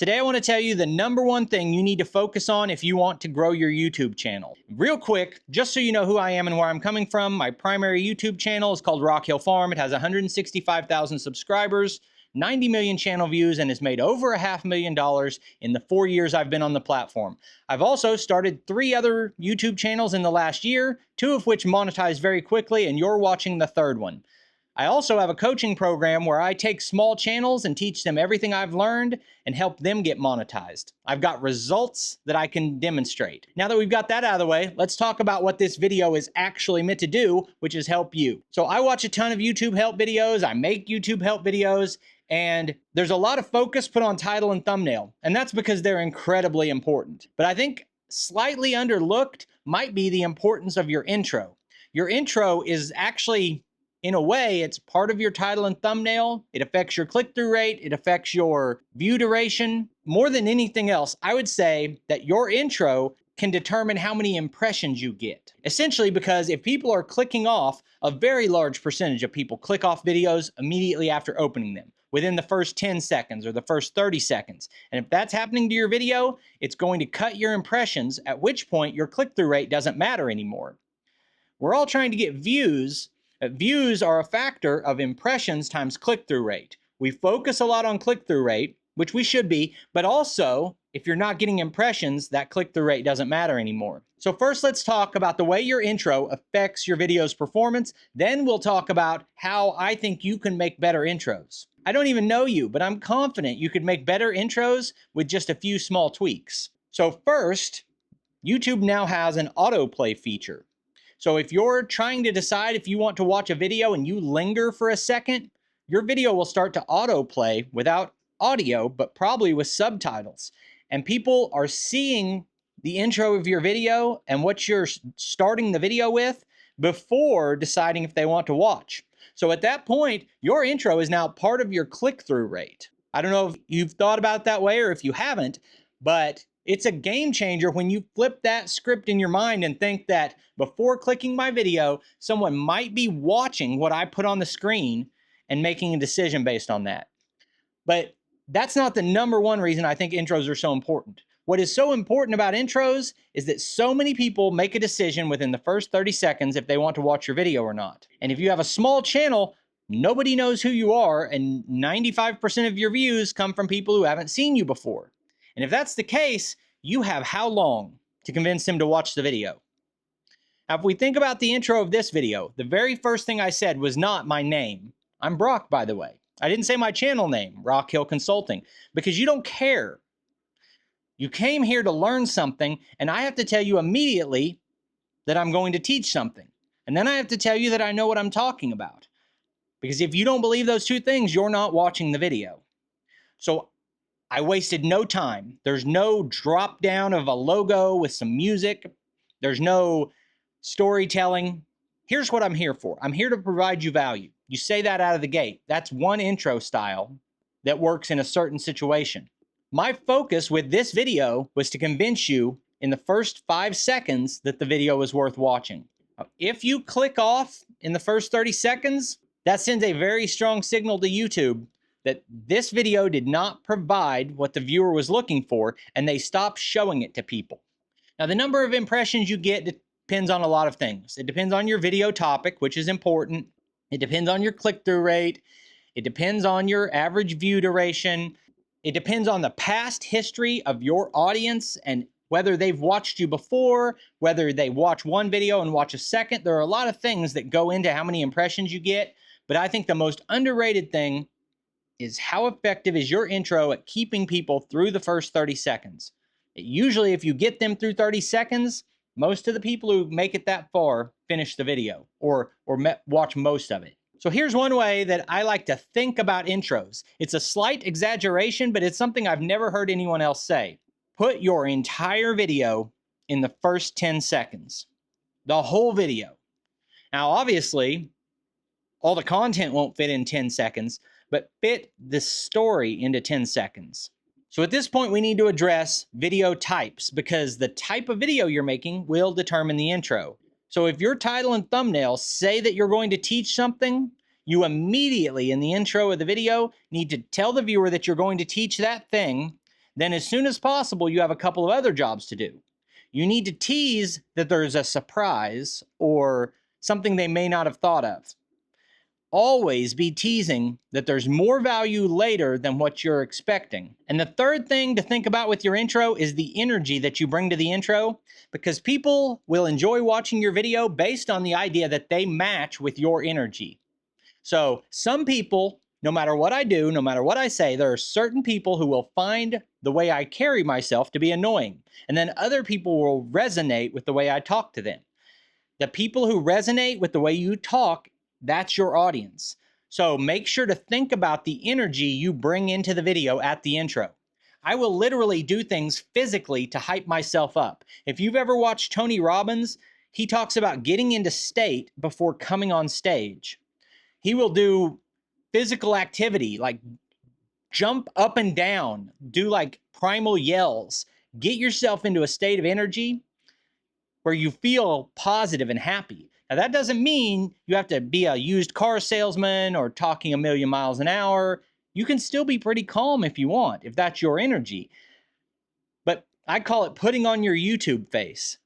Today I want to tell you the number one thing you need to focus on if you want to grow your YouTube channel. Real quick, just so you know who I am and where I'm coming from, my primary YouTube channel is called Rock Hill Farm. It has 165,000 subscribers, 90 million channel views, and has made over $500,000 in the 4 years I've been on the platform. I've also started 3 other YouTube channels in the last year, 2 of which monetized very quickly, and you're watching the 3rd one. I also have a coaching program where I take small channels and teach them everything I've learned and help them get monetized. I've got results that I can demonstrate. Now that we've got that out of the way, let's talk about what this video is actually meant to do, which is help you. So I watch a ton of YouTube help videos, I make YouTube help videos, and there's a lot of focus put on title and thumbnail, and that's because they're incredibly important. But I think slightly underlooked might be the importance of your intro. Your intro is actually, in a way, it's part of your title and thumbnail. It affects your click-through rate. It affects your view duration. More than anything else, I would say that your intro can determine how many impressions you get. Essentially, because if people are clicking off, a very large percentage of people click off videos immediately after opening them, within the first 10 seconds or the first 30 seconds. And if that's happening to your video, it's going to cut your impressions, at which point your click-through rate doesn't matter anymore. We're all trying to get views. Views are a factor of impressions times click-through rate. We focus a lot on click-through rate, which we should be, but also, if you're not getting impressions, that click-through rate doesn't matter anymore. So first, let's talk about the way your intro affects your video's performance. Then we'll talk about how I think you can make better intros. I don't even know you, but I'm confident you could make better intros with just a few small tweaks. So first, YouTube now has an autoplay feature. So if you're trying to decide if you want to watch a video and you linger for a second, your video will start to autoplay without audio, but probably with subtitles. And people are seeing the intro of your video and what you're starting the video with before deciding if they want to watch. So at that point, your intro is now part of your click-through rate. I don't know if you've thought about it that way or if you haven't, but it's a game changer when you flip that script in your mind and think that before clicking my video, someone might be watching what I put on the screen and making a decision based on that. But that's not the number one reason I think intros are so important. What is so important about intros is that so many people make a decision within the first 30 seconds if they want to watch your video or not. And if you have a small channel, nobody knows who you are, and 95% of your views come from people who haven't seen you before. And if that's the case, you have how long to convince them to watch the video? Now, if we think about the intro of this video, the very first thing I said was not my name. I'm Brock, by the way. I didn't say my channel name, Rock Hill Consulting, because you don't care. You came here to learn something, and I have to tell you immediately that I'm going to teach something. And then I have to tell you that I know what I'm talking about. Because if you don't believe those two things, you're not watching the video. So I wasted no time. There's no drop down of a logo with some music. There's no storytelling. Here's what I'm here for. I'm here to provide you value. You say that out of the gate. That's one intro style that works in a certain situation. My focus with this video was to convince you in the first 5 seconds that the video was worth watching. If you click off in the first 30 seconds, that sends a very strong signal to YouTube that this video did not provide what the viewer was looking for, and they stopped showing it to people. Now, the number of impressions you get depends on a lot of things. It depends on your video topic, which is important. It depends on your click-through rate. It depends on your average view duration. It depends on the past history of your audience and whether they've watched you before, whether they watch one video and watch a second. There are a lot of things that go into how many impressions you get, but I think the most underrated thing is how effective is your intro at keeping people through the first 30 seconds. Usually, if you get them through 30 seconds, most of the people who make it that far finish the video or watch most of it. So here's one way that I like to think about intros. It's a slight exaggeration, but it's something I've never heard anyone else say. Put your entire video in the first 10 seconds. The whole video. Now, obviously, all the content won't fit in 10 seconds, but fit the story into 10 seconds. So at this point, we need to address video types because the type of video you're making will determine the intro. So if your title and thumbnail say that you're going to teach something, you immediately in the intro of the video need to tell the viewer that you're going to teach that thing, then as soon as possible, you have a couple of other jobs to do. You need to tease that there's a surprise or something they may not have thought of. Always be teasing that there's more value later than what you're expecting. And the third thing to think about with your intro is the energy that you bring to the intro, because people will enjoy watching your video based on the idea that they match with your energy. So some people, no matter what I do, no matter what I say, there are certain people who will find the way I carry myself to be annoying. And then other people will resonate with the way I talk to them. The people who resonate with the way you talk, that's your audience. So make sure to think about the energy you bring into the video at the intro. I will literally do things physically to hype myself up. If you've ever watched Tony Robbins, he talks about getting into state before coming on stage. He will do physical activity like jump up and down, do like primal yells, get yourself into a state of energy where you feel positive and happy. Now, that doesn't mean you have to be a used car salesman or talking a million miles an hour. You can still be pretty calm if you want, if that's your energy. But I call it putting on your YouTube face.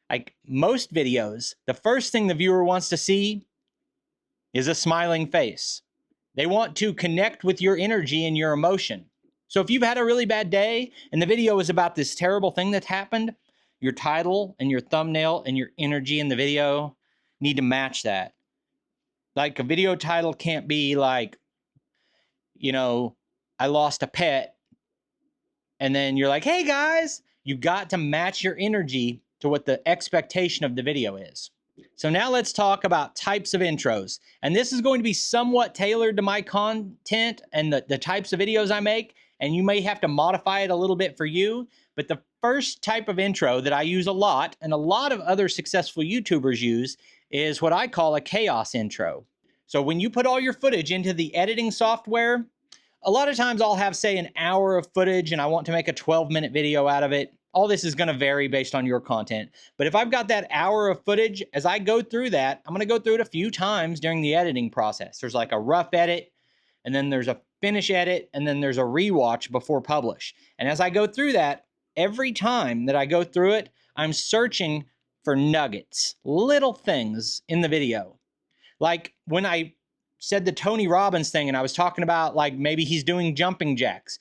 Like most videos, the first thing the viewer wants to see is a smiling face. They want to connect with your energy and your emotion. So if you've had a really bad day and the video is about this terrible thing that happened, your title and your thumbnail and your energy in the video need to match that. Like a video title can't be like, I lost a pet. And then you're like, hey guys, you got to match your energy to what the expectation of the video is. So now let's talk about types of intros. And this is going to be somewhat tailored to my content and the types of videos I make. And you may have to modify it a little bit for you. But the first type of intro that I use a lot, and a lot of other successful YouTubers use, is what I call a chaos intro. So when you put all your footage into the editing software, a lot of times I'll have, say, an hour of footage and I want to make a 12-minute video out of it. All this is going to vary based on your content. But if I've got that hour of footage, as I go through that, I'm going to go through it a few times during the editing process. There's like a rough edit, and then there's a finish edit, and then there's a rewatch before publish. And as I go through that, every time that I go through it, I'm searching for nuggets, little things in the video. Like when I said the Tony Robbins thing and I was talking about like maybe he's doing jumping jacks.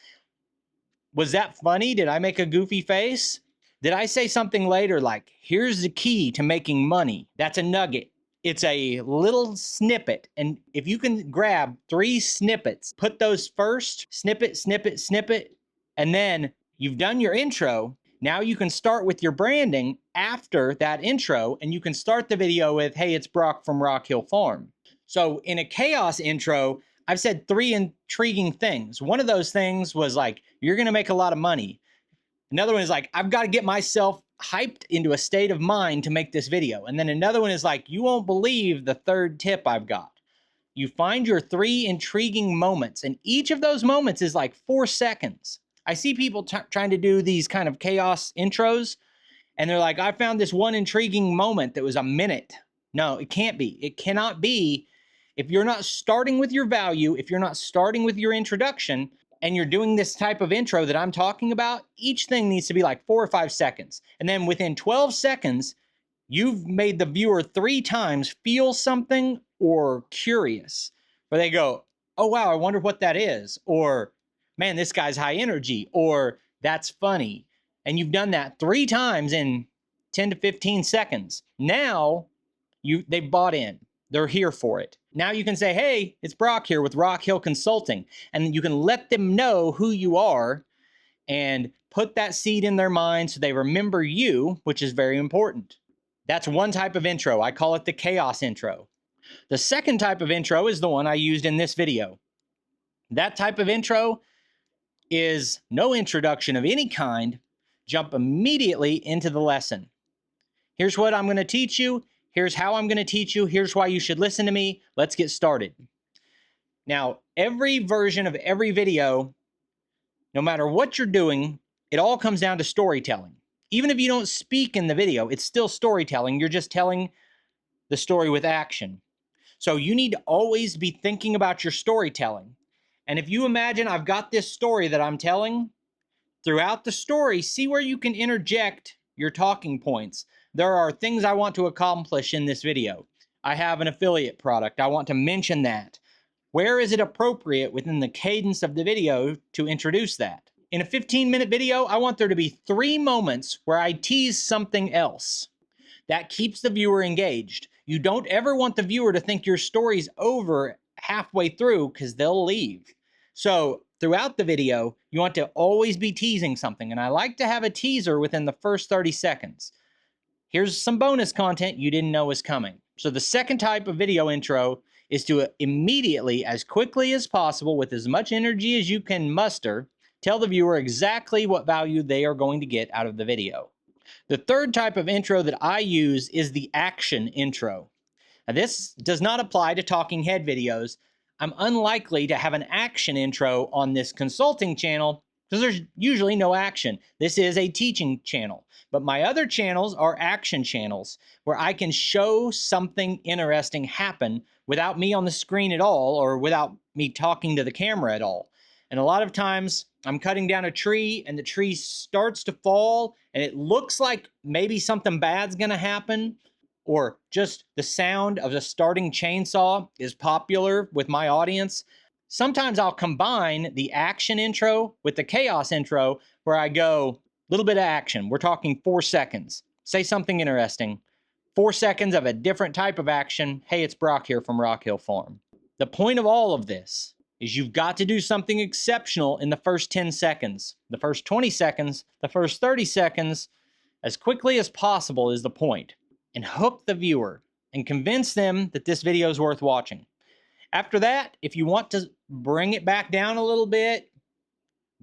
Was that funny? Did I make a goofy face? Did I say something later like, here's the key to making money? That's a nugget. It's a little snippet. And if you can grab 3 snippets, put those first, snippet, snippet, snippet, and then you've done your intro. Now you can start with your branding after that intro, and you can start the video with, hey, it's Brock from Rock Hill Farm. So in a chaos intro, I've said 3 intriguing things. One of those things was like, you're going to make a lot of money. Another one is like, I've got to get myself hyped into a state of mind to make this video. And then another one is like, you won't believe the third tip I've got. You find your 3 intriguing moments, and each of those moments is like 4 seconds. I see people trying to do these kind of chaos intros, and they're like, I found this one intriguing moment that was a minute. No, it can't be. It cannot be. If you're not starting with your value, if you're not starting with your introduction, and you're doing this type of intro that I'm talking about, each thing needs to be like 4 or 5 seconds. And then within 12 seconds, you've made the viewer 3 times feel something or curious, where they go, oh, wow, I wonder what that is. Or, man, this guy's high energy. Or, that's funny. And you've done that 3 times in 10 to 15 seconds. Now, they've bought in. They're here for it. Now you can say, hey, it's Brock here with Rock Hill Consulting. And you can let them know who you are and put that seed in their mind so they remember you, which is very important. That's one type of intro. I call it the chaos intro. The second type of intro is the one I used in this video. That type of intro is no introduction of any kind. Jump immediately into the lesson. Here's what I'm going to teach you. Here's how I'm going to teach you. Here's why you should listen to me. Let's get started. Now, every version of every video, no matter what you're doing, it all comes down to storytelling. Even if you don't speak in the video, it's still storytelling. You're just telling the story with action. So you need to always be thinking about your storytelling. And if you imagine I've got this story that I'm telling, Throughout the story, see where you can interject your talking points. There are things I want to accomplish in this video. I have an affiliate product. I want to mention that. Where is it appropriate within the cadence of the video to introduce that? In a 15-minute video, I want there to be 3 moments where I tease something else. That keeps the viewer engaged. You don't ever want the viewer to think your story's over halfway through because they'll leave. So throughout the video, you want to always be teasing something. And I like to have a teaser within the first 30 seconds. Here's some bonus content you didn't know was coming. So the second type of video intro is to immediately, as quickly as possible, with as much energy as you can muster, tell the viewer exactly what value they are going to get out of the video. The third type of intro that I use is the action intro. Now, this does not apply to talking head videos. I'm unlikely to have an action intro on this consulting channel because there's usually no action. This is a teaching channel. But my other channels are action channels where I can show something interesting happen without me on the screen at all or without me talking to the camera at all. And a lot of times I'm cutting down a tree and the tree starts to fall and it looks like maybe something bad's gonna happen, or just the sound of the starting chainsaw is popular with my audience. Sometimes I'll combine the action intro with the chaos intro where I go, little bit of action. We're talking 4 seconds. Say something interesting. 4 seconds of a different type of action. Hey, it's Brock here from Rock Hill Farm. The point of all of this is you've got to do something exceptional in the first 10 seconds. The first 20 seconds, the first 30 seconds, as quickly as possible is the point. And hook the viewer and convince them that this video is worth watching. After that, if you want to bring it back down a little bit,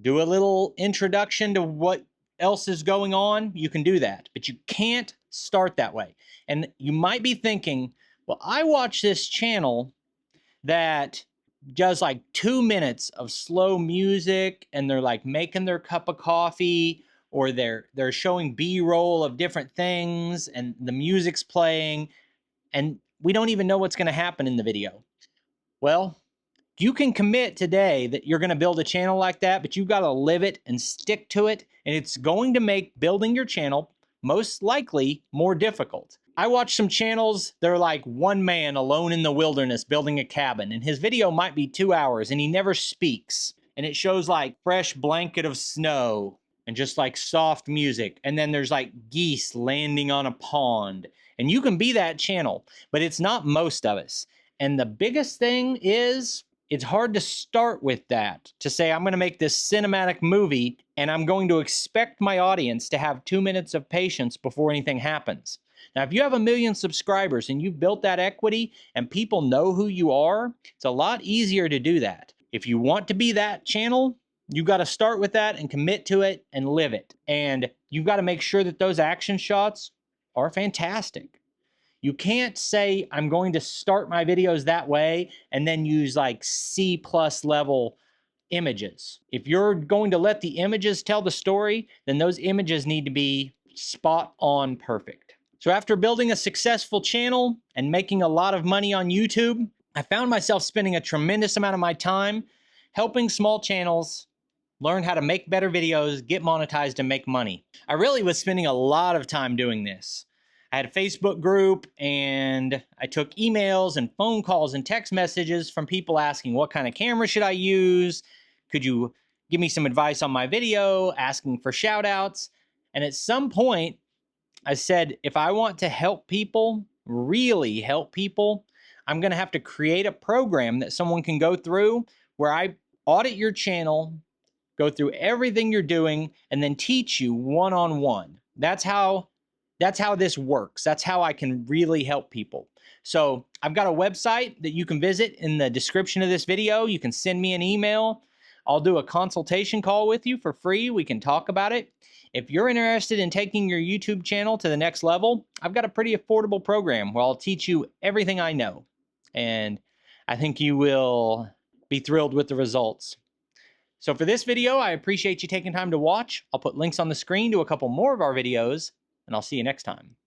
do a little introduction to what else is going on, you can do that. But you can't start that way. And you might be thinking, well, I watch this channel that does like 2 minutes of slow music and they're like making their cup of coffee, or they're showing B-roll of different things and the music's playing and we don't even know what's going to happen in the video. Well, you can commit today that you're going to build a channel like that, but you've got to live it and stick to it, and it's going to make building your channel most likely more difficult. I watch some channels that are like one man alone in the wilderness building a cabin, and his video might be 2 hours and he never speaks, and it shows like fresh blanket of snow and just like soft music, and then there's like geese landing on a pond, and you can be that channel, but it's not most of us. And the biggest thing is, it's hard to start with that, to say I'm going to make this cinematic movie and I'm going to expect my audience to have 2 minutes of patience before anything happens. Now, if you have 1 million subscribers and you've built that equity and people know who you are, it's a lot easier to do that. If you want to be that channel, you've got to start with that and commit to it and live it. And you've got to make sure that those action shots are fantastic. You can't say, I'm going to start my videos that way and then use like C+ level images. If you're going to let the images tell the story, then those images need to be spot on perfect. So after building a successful channel and making a lot of money on YouTube, I found myself spending a tremendous amount of my time helping small channels learn how to make better videos, get monetized, and make money. I really was spending a lot of time doing this. I had a Facebook group and I took emails and phone calls and text messages from people asking, what kind of camera should I use? Could you give me some advice on my video? Asking for shout outs. And at some point I said, if I want to help people, really help people, I'm going to have to create a program that someone can go through where I audit your channel, go through everything you're doing, and then teach you one-on-one. That's how this works. That's how I can really help people. So I've got a website that you can visit in the description of this video. You can send me an email. I'll do a consultation call with you for free. We can talk about it. If you're interested in taking your YouTube channel to the next level, I've got a pretty affordable program where I'll teach you everything I know. And I think you will be thrilled with the results. So for this video, I appreciate you taking time to watch. I'll put links on the screen to a couple more of our videos, and I'll see you next time.